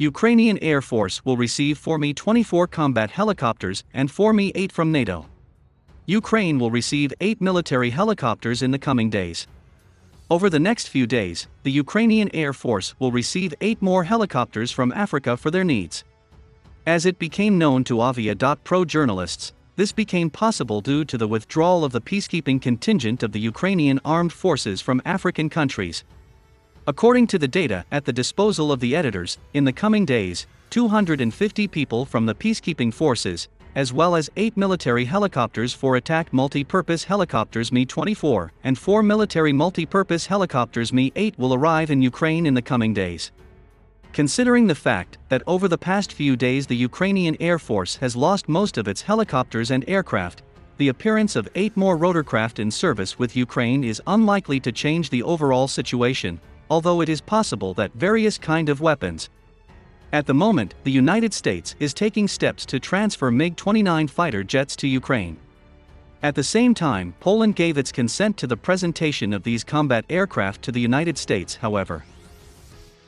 Ukrainian Air Force will receive 4 Mi-24 combat helicopters and 4 Mi-8 from NATO. Ukraine will receive 8 military helicopters in the coming days. Over the next few days, the Ukrainian Air Force will receive 8 more helicopters from Africa for their needs. As it became known to Avia.pro journalists, this became possible due to the withdrawal of the peacekeeping contingent of the Ukrainian armed forces from African countries. According to the data at the disposal of the editors, in the coming days, 250 people from the peacekeeping forces, as well as 8 military helicopters for attack multi-purpose helicopters Mi-24 and 4 military multi-purpose helicopters Mi-8 will arrive in Ukraine in the coming days. Considering the fact that over the past few days the Ukrainian Air Force has lost most of its helicopters and aircraft, the appearance of 8 more rotorcraft in service with Ukraine is unlikely to change the overall situation, although it is possible that various kind of weapons. At the moment, the United States is taking steps to transfer MiG-29 fighter jets to Ukraine. At the same time, Poland gave its consent to the presentation of these combat aircraft to the United States, however.